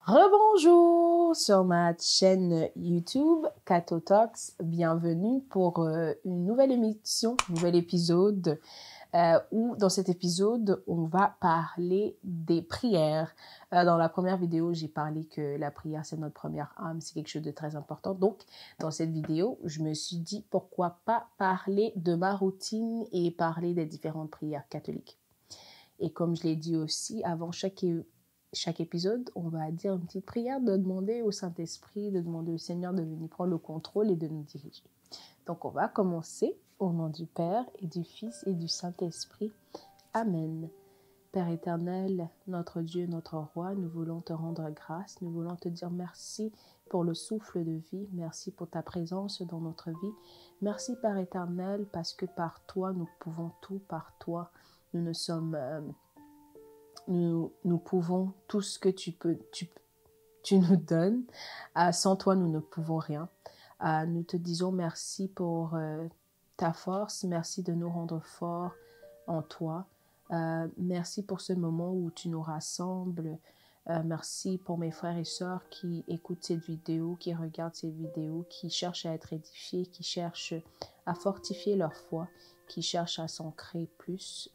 Rebonjour sur ma chaîne YouTube Kato Talks. Bienvenue pour une nouvelle émission, nouvel épisode où dans cet épisode, on va parler des prières. Dans la première vidéo, j'ai parlé que la prière, c'est notre première âme, c'est quelque chose de très important. Donc, dans cette vidéo, je me suis dit pourquoi pas parler de ma routine et parler des différentes prières catholiques. Et comme je l'ai dit aussi, avant chaque épisode, on va dire une petite prière de demander au Saint-Esprit, de demander au Seigneur de venir prendre le contrôle et de nous diriger. Donc, on va commencer au nom du Père et du Fils et du Saint-Esprit. Amen. Père éternel, notre Dieu, notre Roi, nous voulons te rendre grâce, nous voulons te dire merci pour le souffle de vie, merci pour ta présence dans notre vie. Merci Père éternel, parce que par toi, nous pouvons tout, par toi, nous pouvons tout ce que tu nous donnes. Sans toi, nous ne pouvons rien. Nous te disons merci pour ta force. Merci de nous rendre forts en toi. Merci pour ce moment où tu nous rassembles. Merci pour mes frères et sœurs qui écoutent cette vidéo, qui regardent cette vidéo, qui cherchent à être édifiés, qui cherchent à fortifier leur foi, qui cherchent à s'ancrer plus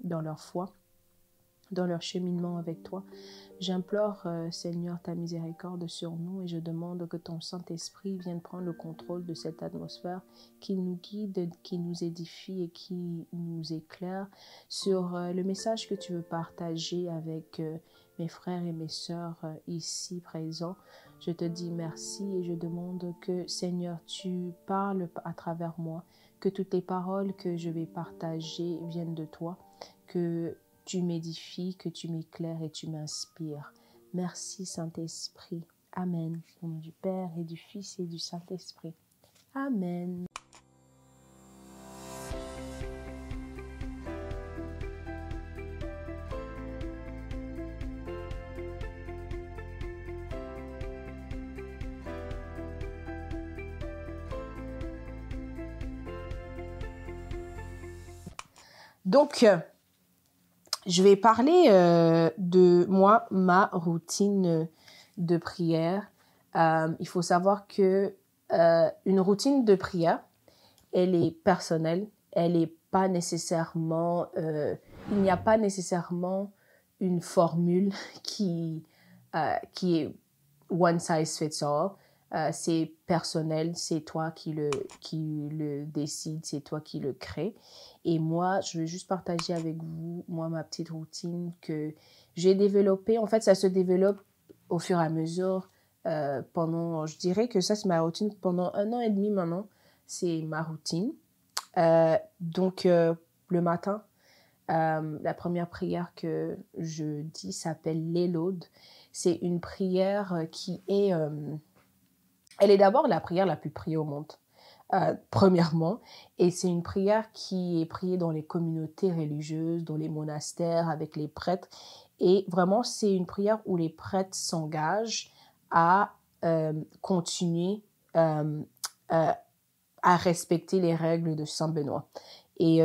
dans leur foi, dans leur cheminement avec toi. J'implore, Seigneur, ta miséricorde sur nous et je demande que ton Saint-Esprit vienne prendre le contrôle de cette atmosphère, qui nous guide, qui nous édifie et qui nous éclaire sur le message que tu veux partager avec mes frères et mes sœurs ici présents. Je te dis merci et je demande que, Seigneur, tu parles à travers moi, que toutes les paroles que je vais partager viennent de toi, que tu m'édifies, que tu m'éclaires et tu m'inspires. Merci Saint-Esprit. Amen. Au nom du Père et du Fils et du Saint-Esprit. Amen. Donc, je vais parler de ma routine de prière. Il faut savoir que une routine de prière, elle est personnelle. Elle est pas nécessairement, il n'y a pas nécessairement une formule qui est one size fits all. C'est personnel, c'est toi qui le décide, c'est toi qui le crée. Et moi, je vais juste partager avec vous, ma petite routine que j'ai développée. En fait, ça se développe au fur et à mesure je dirais que ça, c'est ma routine pendant 1 an et demi maintenant. C'est ma routine. Donc, le matin, la première prière que je dis s'appelle l'Élode. C'est une prière qui est... elle est d'abord la prière la plus priée au monde, premièrement. Et c'est une prière qui est priée dans les communautés religieuses, dans les monastères, avec les prêtres. Et vraiment, c'est une prière où les prêtres s'engagent à continuer à respecter les règles de Saint Benoît. Et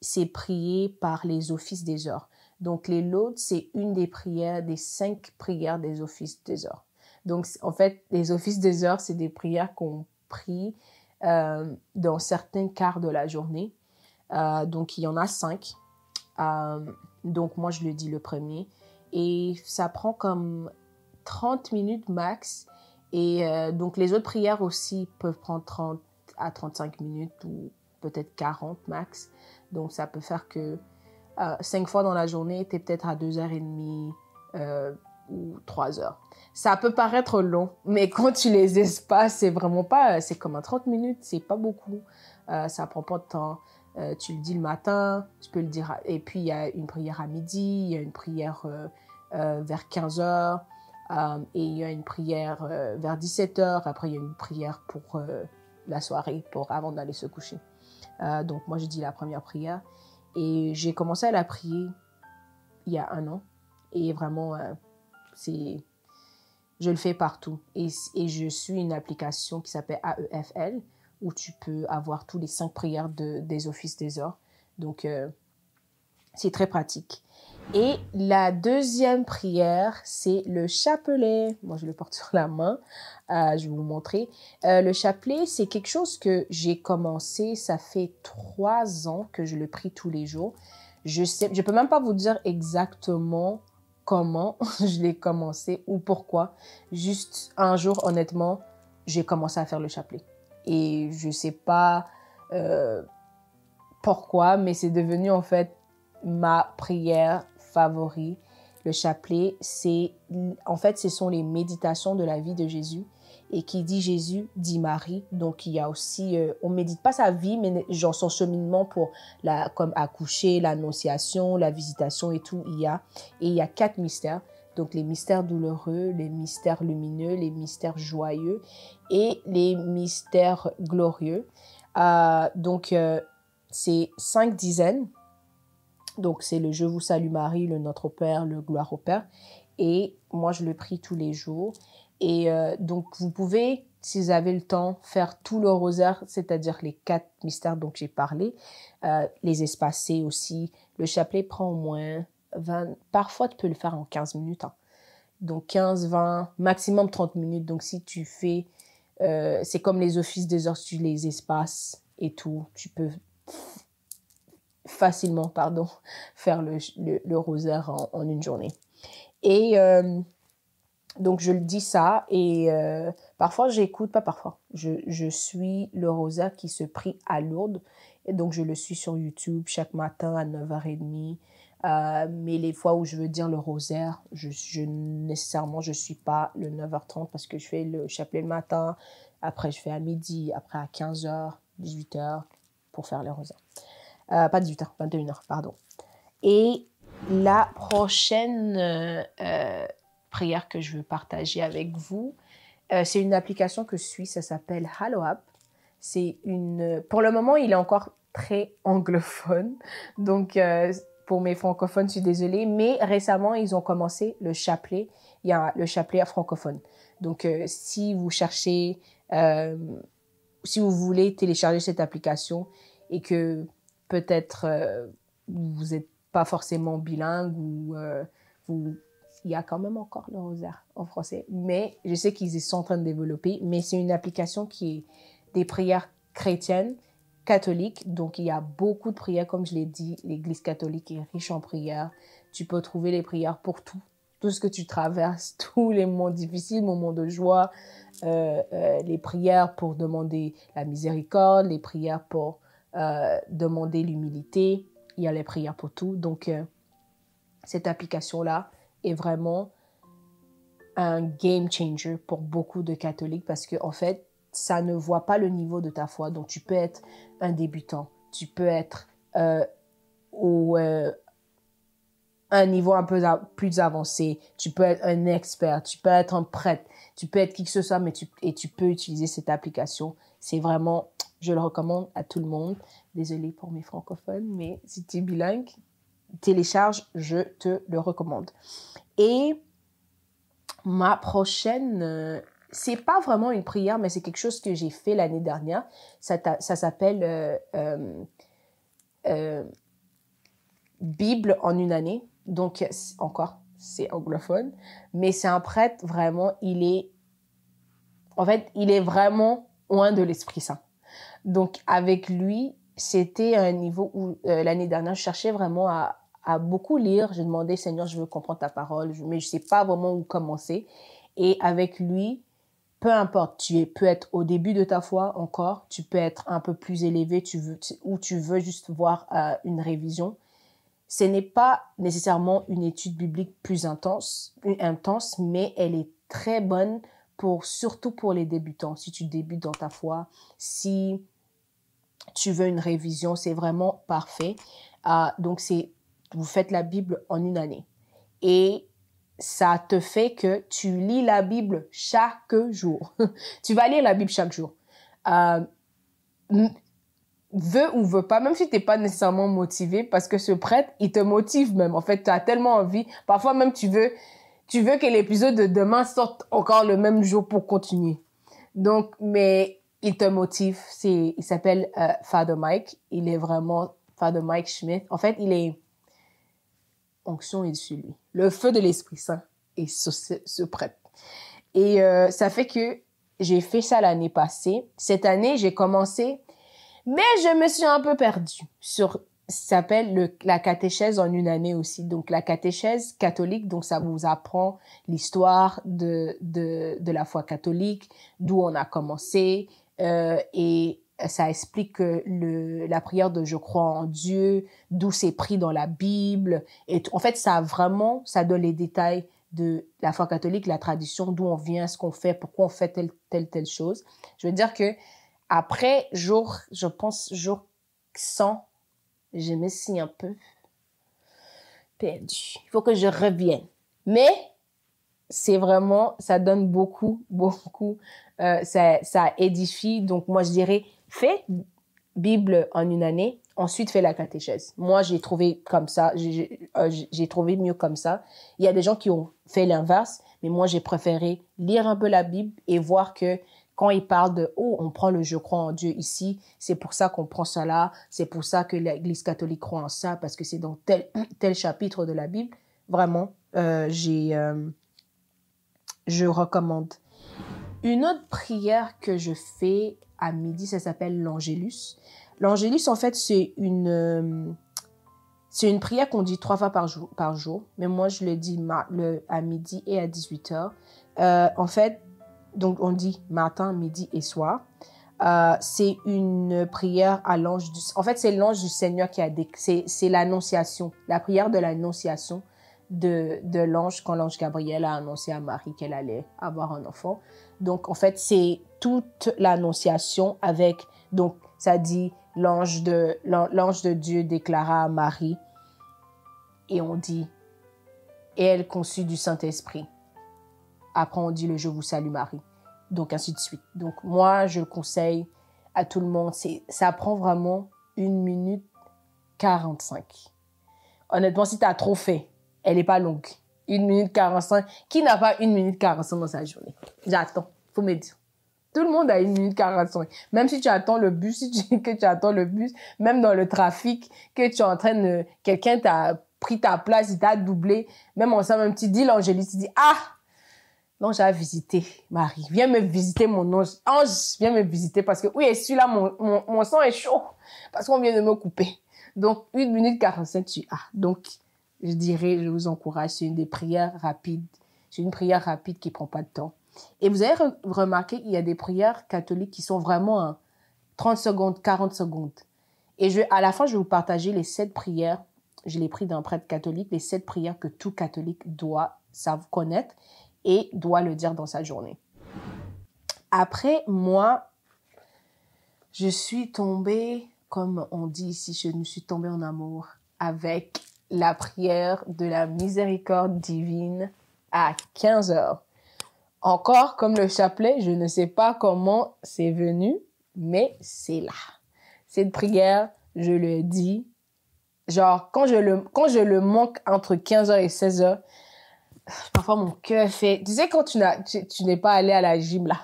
c'est prié par les offices des heures. Donc, les laudes, c'est une des prières, des 5 prières des offices des heures. Donc, en fait, les offices des heures, c'est des prières qu'on prie dans certains quarts de la journée. Donc, il y en a 5. Donc, moi, je le dis le premier. Et ça prend comme 30 minutes max. Et donc, les autres prières aussi peuvent prendre 30 à 35 minutes ou peut-être 40 max. Donc, ça peut faire que 5 fois dans la journée, tu es peut-être à 2h30 ou 3 heures. Ça peut paraître long, mais quand tu les espaces, c'est vraiment pas... C'est comme 30 minutes, c'est pas beaucoup. Ça prend pas de temps. Tu le dis le matin, tu peux le dire... Et puis, il y a une prière à midi, il y a une prière vers 15 heures, et il y a une prière vers 17 heures. Après, il y a une prière pour la soirée, avant d'aller se coucher. Donc, moi, je dis la première prière. Et j'ai commencé à la prier il y a 1 an. Et vraiment, je le fais partout. Et je suis une application qui s'appelle AEFL, où tu peux avoir tous les 5 prières des offices des heures. Donc, c'est très pratique. Et la deuxième prière, c'est le chapelet. Moi, je le porte sur la main. Je vais vous montrer. Le chapelet, c'est quelque chose que j'ai commencé, ça fait 3 ans que je le prie tous les jours. Je peux même pas vous dire exactement comment je l'ai commencé ou pourquoi. Juste un jour, honnêtement, j'ai commencé à faire le chapelet. Et je sais pas pourquoi, mais c'est devenu en fait ma prière favorite. Le chapelet, en fait, ce sont les méditations de la vie de Jésus. Et qui dit Jésus, dit Marie. Donc, il y a aussi, on médite pas sa vie, mais genre son cheminement pour comme accoucher, l'annonciation, la visitation et tout, Et il y a 4 mystères. Donc, les mystères douloureux, les mystères lumineux, les mystères joyeux et les mystères glorieux. C'est 5 dizaines. Donc, c'est le Je vous salue Marie, le Notre Père, le Gloire au Père. Et moi, je le prie tous les jours. Et donc, vous pouvez, si vous avez le temps, faire tout le rosaire, c'est-à-dire les 4 mystères dont j'ai parlé, les espacer aussi. Le chapelet prend au moins 20, parfois tu peux le faire en 15 minutes. Hein. Donc 15, 20, maximum 30 minutes. Donc si tu fais, c'est comme les offices des heures, tu les espaces et tout, tu peux facilement, faire le rosaire en une journée. Et donc, je le dis ça et parfois, pas parfois, je suis le rosaire qui se prie à Lourdes. Et donc, je le suis sur YouTube chaque matin à 9h30. Mais les fois où je veux dire le rosaire, nécessairement, je ne suis pas le 9h30 parce que je fais le chapelet le matin. Après, je fais à midi. Après, à 15h, 18h pour faire le rosaire. Pas 18h, 21h, pardon. Et la prochaine prière que je veux partager avec vous, c'est une application que je suis, ça s'appelle HalloApp. Pour le moment, il est encore très anglophone. Donc, pour mes francophones, je suis désolée. Mais récemment, ils ont commencé le chapelet. Il y a le chapelet francophone. Donc, si vous cherchez, si vous voulez télécharger cette application et que peut-être vous n'êtes pas forcément bilingue ou il y a quand même encore le rosaire en français. Mais je sais qu'ils sont en train de développer. Mais c'est une application qui est des prières chrétiennes, catholiques. Donc, il y a beaucoup de prières. Comme je l'ai dit, l'Église catholique est riche en prières. Tu peux trouver les prières pour tout. Tout ce que tu traverses, tous les moments difficiles, moments de joie, les prières pour demander la miséricorde, les prières pour demander l'humilité. Il y a les prières pour tout. Donc, cette application-là est vraiment un game changer pour beaucoup de catholiques parce que en fait, ça ne voit pas le niveau de ta foi. Donc, tu peux être un débutant, tu peux être au un niveau un peu plus avancé, tu peux être un expert, tu peux être un prêtre, tu peux être qui que ce soit, mais tu peux utiliser cette application. C'est vraiment, je le recommande à tout le monde. Désolée pour mes francophones, mais si tu es bilingue, télécharge, je te le recommande. Et ma prochaine, c'est pas vraiment une prière, mais c'est quelque chose que j'ai fait l'année dernière. Ça s'appelle Bible en une année. Donc, encore, c'est anglophone. Mais c'est un prêtre, vraiment, il est vraiment loin de l'Esprit Saint. Donc, avec lui, c'était un niveau où, l'année dernière, je cherchais vraiment à beaucoup lire. J'ai demandé, Seigneur, je veux comprendre ta parole, mais je sais pas vraiment où commencer. Et avec lui, peu importe, peux être au début de ta foi encore, tu peux être un peu plus élevé, ou tu veux juste voir une révision. Ce n'est pas nécessairement une étude biblique plus intense, mais elle est très bonne surtout pour les débutants. Si tu débutes dans ta foi, si tu veux une révision, c'est vraiment parfait. Donc, vous faites la Bible en une année. Et ça te fait que tu lis la Bible chaque jour. Tu vas lire la Bible chaque jour. Veux ou veux pas, même si tu n'es pas nécessairement motivé, parce que ce prêtre, il te motive même. En fait, tu as tellement envie. Parfois même, tu veux que l'épisode de demain sorte encore le même jour pour continuer. Donc, mais il te motive. Il s'appelle Father Mike. Il est vraiment Father Mike Schmidt. En fait, onction est sur lui. Le feu de l'Esprit Saint est se prête. Et ça fait que j'ai fait ça l'année passée. Cette année, j'ai commencé, mais je me suis un peu perdue sur, ça s'appelle la catéchèse en une année aussi. Donc, la catéchèse catholique, donc ça vous apprend l'histoire de la foi catholique, d'où on a commencé, et ça explique la prière de je crois en Dieu, d'où c'est pris dans la Bible. Et en fait, ça donne les détails de la foi catholique, la tradition, d'où on vient, ce qu'on fait, pourquoi on fait telle chose. Je veux dire que après je pense jour 100, je me suis un peu perdue. Il faut que je revienne. Mais c'est vraiment, ça donne beaucoup, ça édifie. Donc moi je dirais, fais Bible en une année, ensuite fais la catéchèse. Moi j'ai trouvé comme ça, j'ai trouvé mieux comme ça. Il y a des gens qui ont fait l'inverse, mais moi j'ai préféré lire un peu la Bible et voir que quand il parle de « Oh, on prend le « Je crois en Dieu » ici, c'est pour ça qu'on prend ça là, c'est pour ça que l'Église catholique croit en ça, parce que c'est dans tel chapitre de la Bible. » Vraiment, je recommande. Une autre prière que je fais à midi, ça s'appelle l'Angélus. L'Angélus, en fait, c'est une prière qu'on dit 3 fois par jour, mais moi, je le dis à midi et à 18h. En fait, donc on dit matin, midi et soir. C'est une prière à l'ange du... En fait, c'est l'ange du Seigneur qui a... C'est l'annonciation, la prière de l'annonciation de l'ange quand l'ange Gabriel a annoncé à Marie qu'elle allait avoir un enfant. Donc, en fait, c'est toute l'annonciation avec... Donc, ça dit l'ange de Dieu déclara à Marie et on dit « Et elle conçut du Saint-Esprit ». Après, on dit le « Je vous salue Marie ». Donc, ainsi de suite. Donc, moi, je le conseille à tout le monde. Ça prend vraiment 1 minute 45. Honnêtement, si tu as trop fait, elle n'est pas longue. 1 minute 45. Qui n'a pas 1 minute 45 dans sa journée? J'attends. Faut me dire. Tout le monde a 1 minute 45. Même si tu attends le bus, même dans le trafic, que tu es en train de... Quelqu'un t'a pris ta place, il t'a doublé. Même ensemble, même tu dis l'angéliste, tu dis « Ah! L'ange a visité Marie. Viens me visiter, mon ange. Ange, viens me visiter parce que, oui, celui-là, mon sang est chaud parce qu'on vient de me couper. » Donc, 1 minute 45, tu as. Donc, je dirais, je vous encourage, c'est une des prières rapides. C'est une prière rapide qui prend pas de temps. Et vous avez remarqué qu'il y a des prières catholiques qui sont vraiment à 30 secondes, 40 secondes. Et à la fin, je vais vous partager les 7 prières. Je l'ai pris d'un prêtre catholique, les 7 prières que tout catholique doit connaître et doit le dire dans sa journée. Après, moi, je suis tombée, comme on dit ici, je me suis tombée en amour avec la prière de la miséricorde divine à 15h. Encore comme le chapelet, je ne sais pas comment c'est venu, mais c'est là. Cette prière, je le dis, genre, quand je le manque entre 15h et 16h, parfois mon cœur fait... Tu sais, quand tu n'es pas allé à la gym, là,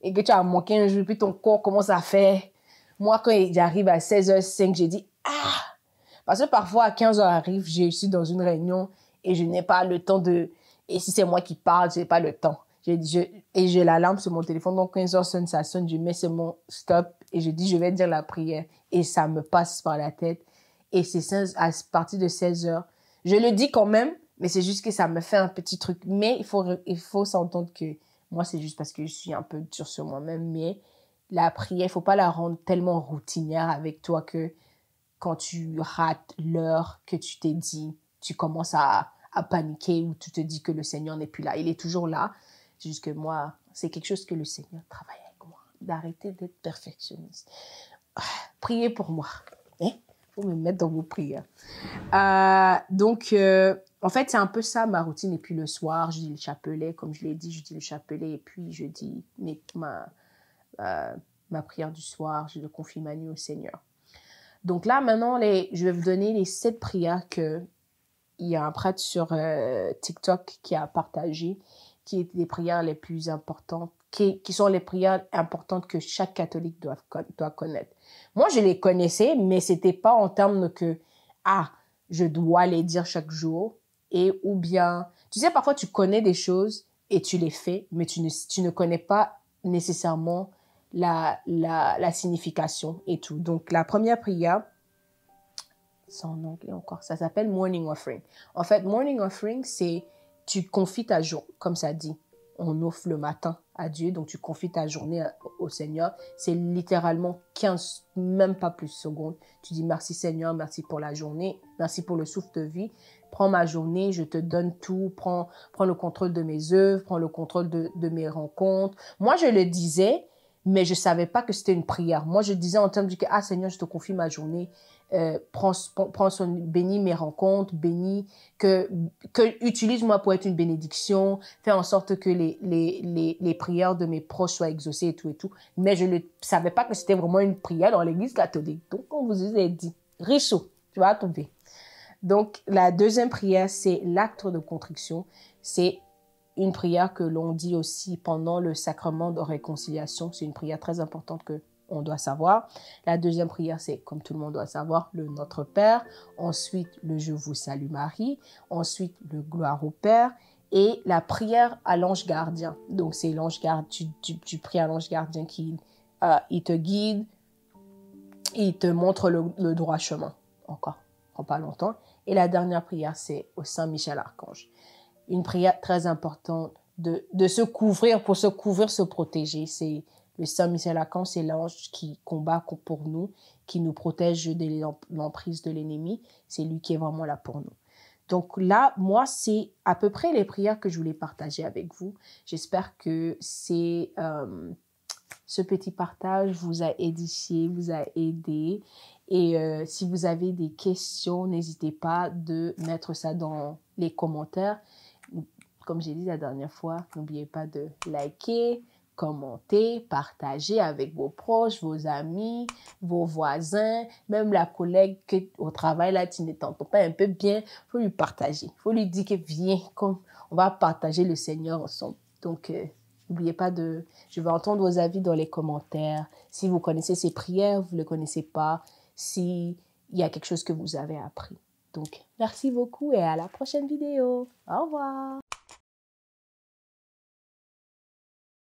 et que tu as manqué un jour, puis ton corps commence à faire... Moi, quand j'arrive à 16h05, j'ai dit « Ah !» Parce que parfois, à 15h arrive, je suis dans une réunion et je n'ai pas le temps de... Et si c'est moi qui parle, je n'ai pas le temps. Et j'ai l'alarme sur mon téléphone, donc 15h sonne, ça sonne, je mets sur mon stop et je dis « Je vais dire la prière » et ça me passe par la tête. Et c'est à partir de 16h. Je le dis quand même, mais c'est juste que ça me fait un petit truc. Mais il faut s'entendre que moi, c'est juste parce que je suis un peu dure sur moi-même. Mais la prière, il faut pas la rendre tellement routinière avec toi que quand tu rates l'heure que tu t'es dit, tu commences à paniquer ou tu te dis que le Seigneur n'est plus là. Il est toujours là. C'est juste que moi, c'est quelque chose que le Seigneur travaille avec moi. D'arrêter d'être perfectionniste. Priez pour moi. Hein? Faut me mettre dans vos prières. Donc, en fait, c'est un peu ça ma routine. Et puis le soir, je dis le chapelet. Comme je l'ai dit, je dis le chapelet. Et puis, je dis ma prière du soir. Je confie ma nuit au Seigneur. Donc là, maintenant, je vais vous donner les 7 prières qu'il y a un prêtre sur TikTok qui a partagé, qui étaient les prières les plus importantes, qui sont les prières importantes que chaque catholique doit connaître. Moi, je les connaissais, mais c'était pas en termes de que, je dois les dire chaque jour, et ou bien, tu sais, parfois tu connais des choses et tu les fais, mais tu ne connais pas nécessairement la signification et tout. Donc, la première prière, c'est en anglais encore, ça s'appelle Morning Offering. En fait, Morning Offering, c'est tu confies ta journée, comme ça dit, on offre le matin à Dieu, donc tu confies ta journée au Seigneur. C'est littéralement 15, même pas plus secondes. Tu dis merci Seigneur, merci pour la journée, merci pour le souffle de vie. Prends ma journée, je te donne tout, prends le contrôle de mes œuvres, prends le contrôle de mes rencontres. Moi, je le disais, mais je savais pas que c'était une prière. Moi, je disais en termes de que, ah Seigneur, je te confie ma journée, bénis mes rencontres, utilise-moi pour être une bénédiction, fais en sorte que les prières de mes proches soient exaucées et tout et tout. Mais je ne savais pas que c'était vraiment une prière dans l'église catholique. Donc, on vous a dit, Richaud, tu vas tomber. Donc, la deuxième prière, c'est l'acte de contrition. C'est une prière que l'on dit aussi pendant le sacrement de réconciliation. C'est une prière très importante que on doit savoir. La deuxième prière, c'est, comme tout le monde doit savoir, le Notre Père. Ensuite, le Je vous salue Marie. Ensuite, le Gloire au Père. Et la prière à l'ange gardien. Donc, c'est l'ange gardien. Tu pries à l'ange gardien qui il te guide. Il te montre le droit chemin. Encore, prend pas longtemps. Et la dernière prière, c'est au Saint Michel Archange. Une prière très importante de se couvrir, pour se couvrir, se protéger. C'est le Saint Michel Archange, c'est l'ange qui combat pour nous, qui nous protège de l'emprise de l'ennemi. C'est lui qui est vraiment là pour nous. Donc là, moi, c'est à peu près les prières que je voulais partager avec vous. J'espère que ce petit partage vous a édifié, vous a aidé. Et si vous avez des questions, n'hésitez pas de mettre ça dans les commentaires. Comme j'ai dit la dernière fois, n'oubliez pas de liker, commenter, partager avec vos proches, vos amis, vos voisins, même la collègue au travail, là, tu ne t'entends pas un peu bien, il faut lui partager. Il faut lui dire que viens, on va partager le Seigneur ensemble. Donc, n'oubliez pas je vais entendre vos avis dans les commentaires. Si vous connaissez ces prières, vous ne les connaissez pas, s'il y a quelque chose que vous avez appris. Donc, merci beaucoup et à la prochaine vidéo. Au revoir.